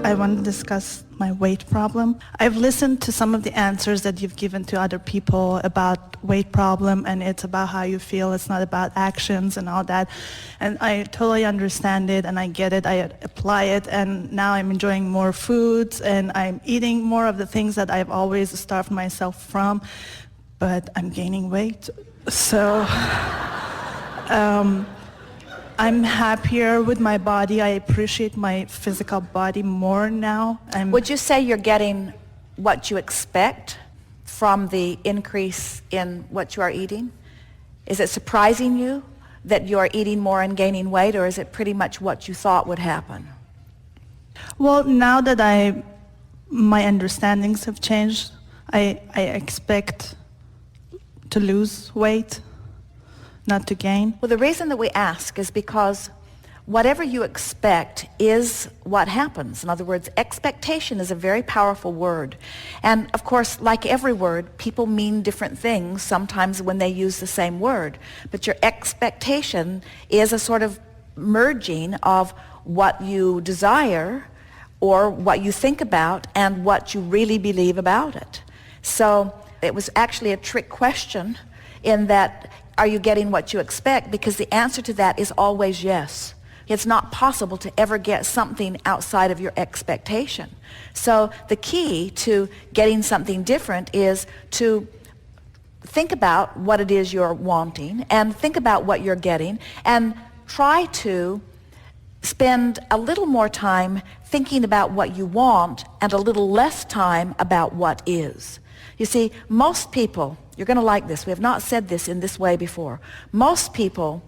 I want to discuss my weight problem. I've listened to some of the answers that you've given to other people about weight problem, and it's about how you feel. It's not about actions and all that. And I totally understand it, and I get it. I apply it, and now I'm enjoying more foods, and I'm eating more of the things that I've always starved myself from, but I'm gaining weight. So I'm happier with my body. I appreciate my physical body more now. Would you say you're getting what you expect from the increase in what you are eating? Is it surprising you that you are eating more and gaining weight, or is it pretty much what you thought would happen? Well, now that my understandings have changed, I expect to lose weight, not to gain. Well, the reason that we ask is because whatever you expect is what happens. In other words, expectation is a very powerful word. And of course, like every word, people mean different things sometimes when they use the same word. But your expectation is a sort of merging of what you desire or what you think about and what you really believe about it. So it was actually a trick question in that, are you getting what you expect? Because the answer to that is always yes. It's not possible to ever get something outside of your expectation. So the key to getting something different is to think about what it is you're wanting and think about what you're getting and try to spend a little more time thinking about what you want and a little less time about what is. You see, most people, you're going to like this, we have not said this in this way before. Most people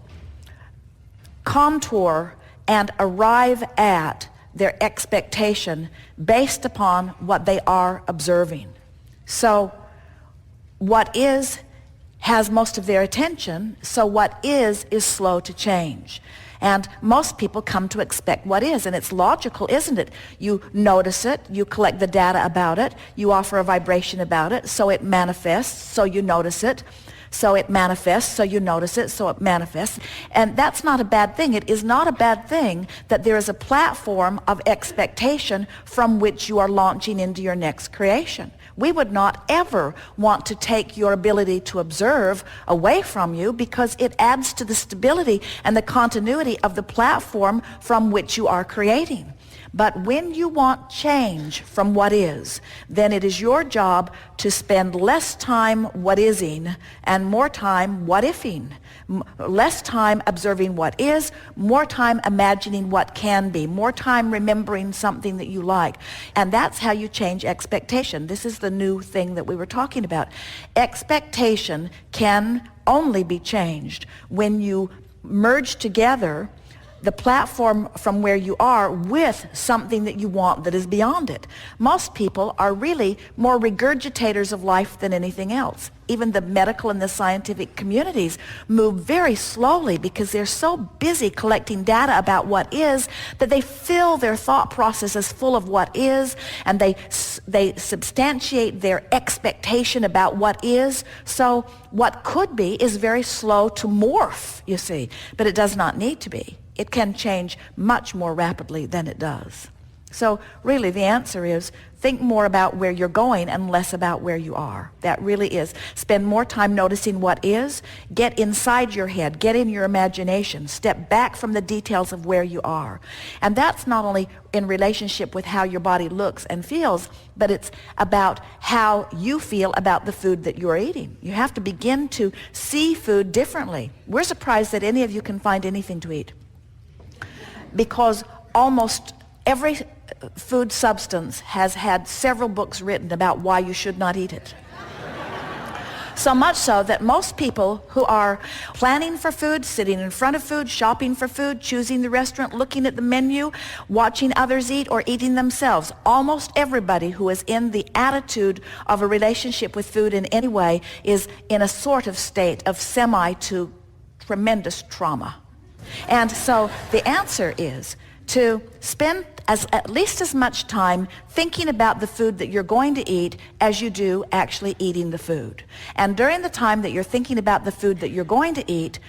contour and arrive at their expectation based upon what they are observing. So what is has most of their attention, so what is slow to change. And most people come to expect what is, and it's logical, isn't it? You notice it, you collect the data about it, you offer a vibration about it, so it manifests, so you notice it, so it manifests, so you notice it, so it manifests. And that's not a bad thing. It is not a bad thing that there is a platform of expectation from which you are launching into your next creation. We would not ever want to take your ability to observe away from you because it adds to the stability and the continuity of the platform from which you are creating. But when you want change from what is, then it is your job to spend less time what-ising and more time what-ifing. Less time observing what is, more time imagining what can be, more time remembering something that you like. And that's how you change expectation. This is the new thing that we were talking about. Expectation can only be changed when you merge together the platform from where you are with something that you want that is beyond it. Most people are really more regurgitators of life than anything else. Even the medical and the scientific communities move very slowly because they're so busy collecting data about what is that they fill their thought processes full of what is, and they substantiate their expectation about what is. So what could be is very slow to morph, you see, but it does not need to be. It can change much more rapidly than it does. So really the answer is think more about where you're going and less about where you are. That really is. Spend more time noticing what is. Get inside your head. Get in your imagination. Step back from the details of where you are. And that's not only in relationship with how your body looks and feels, but it's about how you feel about the food that you're eating. You have to begin to see food differently. We're surprised that any of you can find anything to eat, because almost every food substance has had several books written about why you should not eat it. So much so that most people who are planning for food, sitting in front of food, shopping for food, choosing the restaurant, looking at the menu, watching others eat, or eating themselves, almost everybody who is in the attitude of a relationship with food in any way is in a sort of state of semi to tremendous trauma. And so the answer is to spend at least as much time thinking about the food that you're going to eat as you do actually eating the food. And during the time that you're thinking about the food that you're going to eat,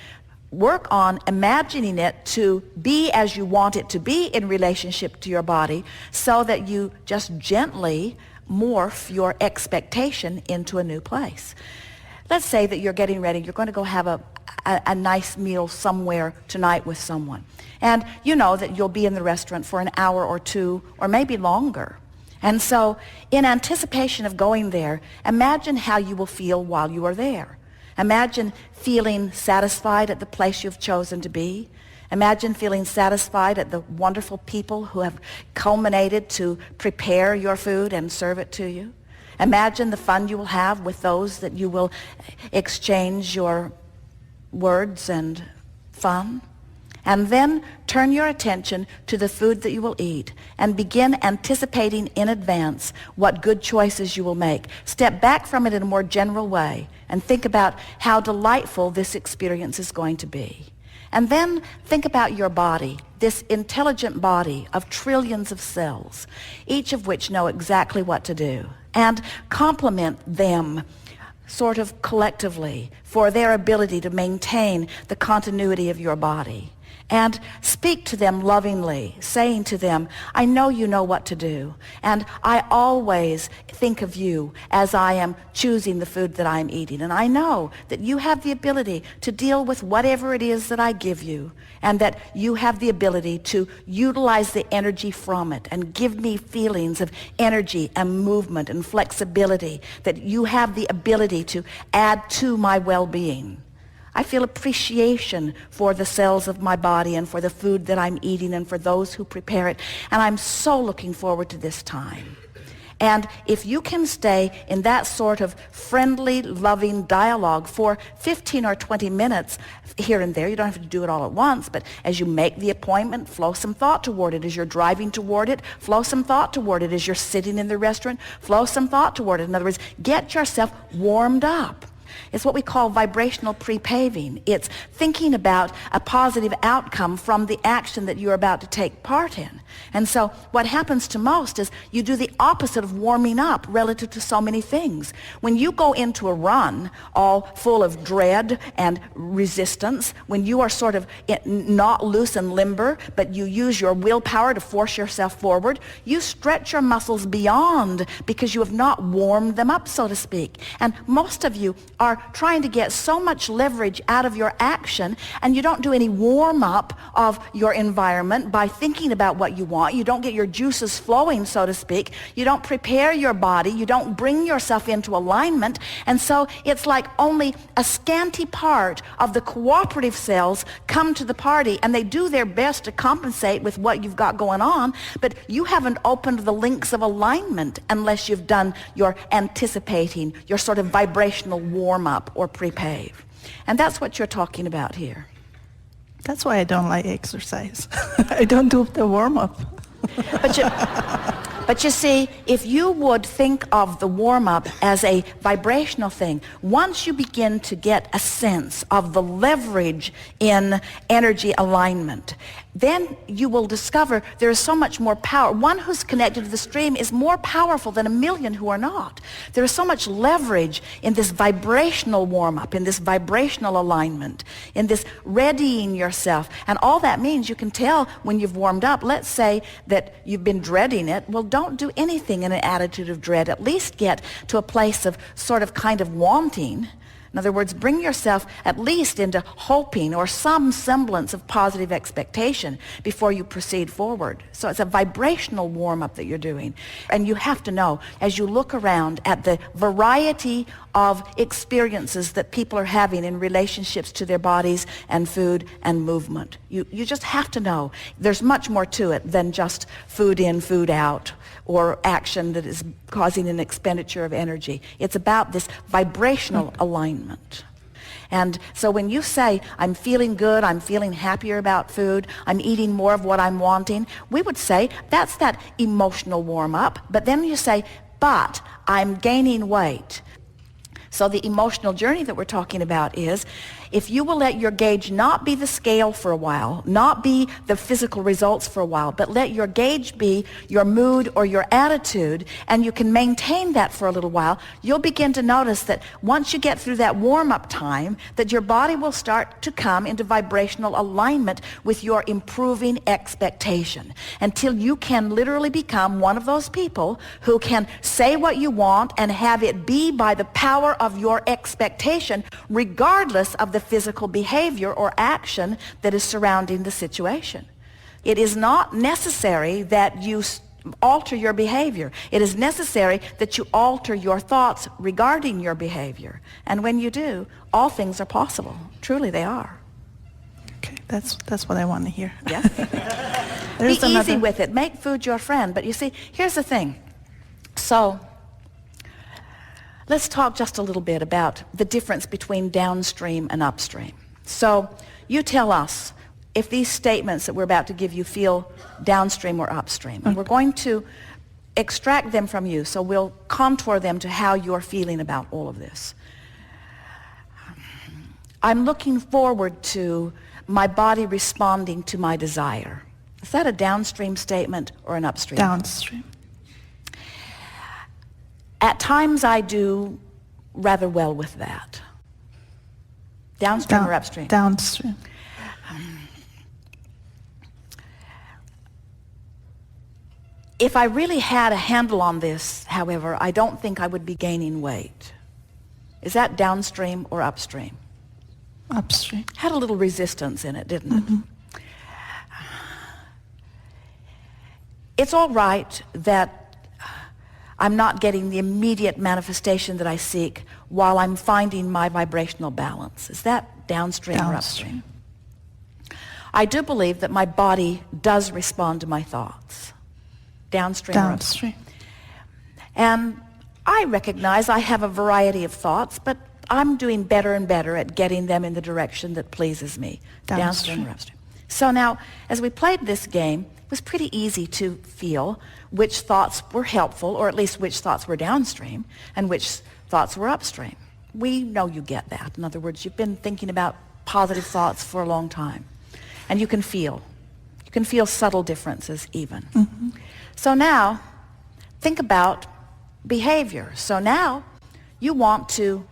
work on imagining it to be as you want it to be in relationship to your body, so that you just gently morph your expectation into a new place. Let's say that you're getting ready, you're going to go have a nice meal somewhere tonight with someone. And you know that you'll be in the restaurant for an hour or two, or maybe longer. And so, in anticipation of going there, imagine how you will feel while you are there. Imagine feeling satisfied at the place you've chosen to be. Imagine feeling satisfied at the wonderful people who have culminated to prepare your food and serve it to you. Imagine the fun you will have with those that you will exchange your words and fun. And then turn your attention to the food that you will eat and begin anticipating in advance what good choices you will make. Step back from it in a more general way and think about how delightful this experience is going to be. And then think about your body, this intelligent body of trillions of cells, each of which know exactly what to do, and compliment them sort of collectively for their ability to maintain the continuity of your body. And speak to them lovingly, saying to them, I know you know what to do, and I always think of you as I am choosing the food that I'm eating. And I know that you have the ability to deal with whatever it is that I give you, and that you have the ability to utilize the energy from it and give me feelings of energy and movement and flexibility, that you have the ability to add to my well-being. I feel appreciation for the cells of my body and for the food that I'm eating and for those who prepare it. And I'm so looking forward to this time. And if you can stay in that sort of friendly, loving dialogue for 15 or 20 minutes here and there, you don't have to do it all at once, but as you make the appointment, flow some thought toward it. As you're driving toward it, flow some thought toward it. As you're sitting in the restaurant, flow some thought toward it. In other words, get yourself warmed up. It's what we call vibrational pre-paving. It's thinking about a positive outcome from the action that you're about to take part in. And so what happens to most is you do the opposite of warming up relative to so many things. When you go into a run all full of dread and resistance, when you are sort of not loose and limber, but you use your willpower to force yourself forward, you stretch your muscles beyond because you have not warmed them up, so to speak. And most of you are trying to get so much leverage out of your action, and you don't do any warm-up of your environment by thinking about what you want. You don't get your juices flowing, so to speak. You don't prepare your body. You don't bring yourself into alignment. And so it's like only a scanty part of the cooperative cells come to the party, and they do their best to compensate with what you've got going on, but you haven't opened the links of alignment unless you've done your anticipating, your sort of vibrational warm-up or pre-pave. And that's what you're talking about here. That's why I don't like exercise. I don't do the warm-up. But you see, if you would think of the warm-up as a vibrational thing, once you begin to get a sense of the leverage in energy alignment, then you will discover there is so much more power. One who's connected to the stream is more powerful than a million who are not. There is so much leverage in this vibrational warm-up, in this vibrational alignment, in this readying yourself. And all that means, you can tell when you've warmed up. Let's say that you've been dreading it. Well, don't do anything in an attitude of dread. At least get to a place of sort of kind of wanting. In other words, bring yourself at least into hoping or some semblance of positive expectation before you proceed forward. So it's a vibrational warm-up that you're doing. And you have to know, as you look around at the variety of experiences that people are having in relationships to their bodies and food and movement, you just have to know there's much more to it than just food in, food out, or action that is causing an expenditure of energy. It's about this vibrational alignment. And so when you say, I'm feeling good, I'm feeling happier about food, I'm eating more of what I'm wanting, we would say that's that emotional warm-up. But then you say, but I'm gaining weight. So the emotional journey that we're talking about is, if you will let your gauge not be the scale for a while, not be the physical results for a while, but let your gauge be your mood or your attitude, and you can maintain that for a little while, you'll begin to notice that once you get through that warm-up time, that your body will start to come into vibrational alignment with your improving expectation, until you can literally become one of those people who can say what you want and have it be by the power of your expectation, regardless of the physical behavior or action that is surrounding the situation. It is not necessary that you alter your behavior. It is necessary that you alter your thoughts regarding your behavior. And when you do, all things are possible. Truly they are. Okay, that's what I want to hear. Yes. Be easy with it. Make food your friend. But you see, here's the thing. So let's talk just a little bit about the difference between downstream and upstream. So you tell us if these statements that we're about to give you feel downstream or upstream. And we're going to extract them from you, so we'll contour them to how you're feeling about all of this. I'm looking forward to my body responding to my desire. Is that a downstream statement or an upstream? Downstream. At times I do rather well with that. Downstream or upstream? Downstream. If I really had a handle on this, however, I don't think I would be gaining weight. Is that downstream or upstream? Upstream. Had a little resistance in it, didn't it? It's all right that I'm not getting the immediate manifestation that I seek while I'm finding my vibrational balance. Is that downstream or upstream? I do believe that my body does respond to my thoughts. Downstream or upstream? And I recognize I have a variety of thoughts, but I'm doing better and better at getting them in the direction that pleases me. Downstream or upstream? So now, as we played this game, it was pretty easy to feel which thoughts were helpful, or at least which thoughts were downstream, and which thoughts were upstream. We know you get that. In other words, you've been thinking about positive thoughts for a long time. And you can feel subtle differences even. So now, think about behavior. So now, you want to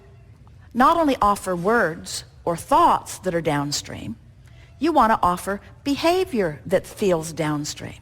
not only offer words or thoughts that are downstream, you want to offer behavior that feels downstream.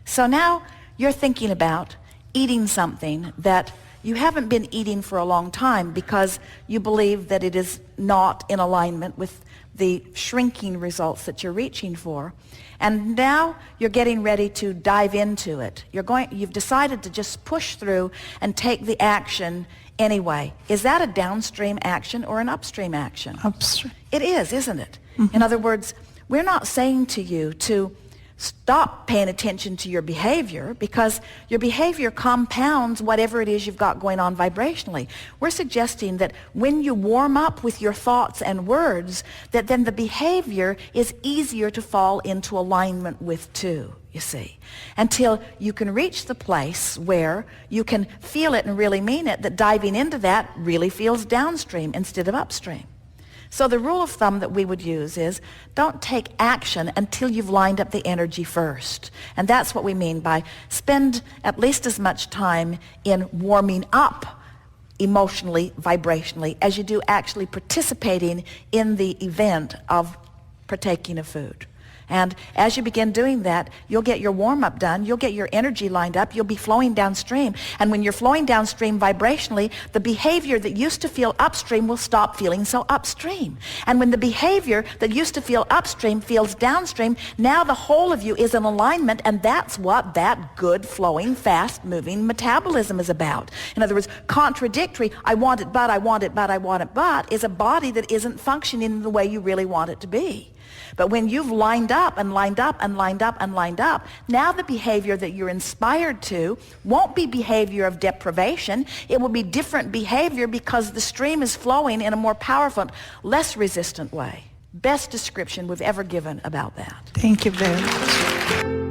So now, you're thinking about eating something that you haven't been eating for a long time because you believe that it is not in alignment with the shrinking results that you're reaching for. And now you're getting ready to dive into it. You've decided to just push through and take the action anyway. Is that a downstream action or an upstream action? Upstream. It is, isn't it? In other words, we're not saying to you to stop paying attention to your behavior, because your behavior compounds whatever it is you've got going on vibrationally. We're suggesting that when you warm up with your thoughts and words, that then the behavior is easier to fall into alignment with too, you see, until you can reach the place where you can feel it and really mean it, that diving into that really feels downstream instead of upstream. So the rule of thumb that we would use is don't take action until you've lined up the energy first. And that's what we mean by spend at least as much time in warming up emotionally, vibrationally, as you do actually participating in the event of partaking of food. And as you begin doing that, you'll get your warm-up done, you'll get your energy lined up, you'll be flowing downstream. And when you're flowing downstream vibrationally, the behavior that used to feel upstream will stop feeling so upstream. And when the behavior that used to feel upstream feels downstream, now the whole of you is in alignment, and that's what that good flowing, fast-moving metabolism is about. In other words, contradictory, I want it, but I want it, but I want it, but, is a body that isn't functioning in the way you really want it to be. But when you've lined up and lined up and lined up and lined up, now the behavior that you're inspired to won't be behavior of deprivation. It will be different behavior because the stream is flowing in a more powerful, less resistant way. Best description we've ever given about that. Thank you very much.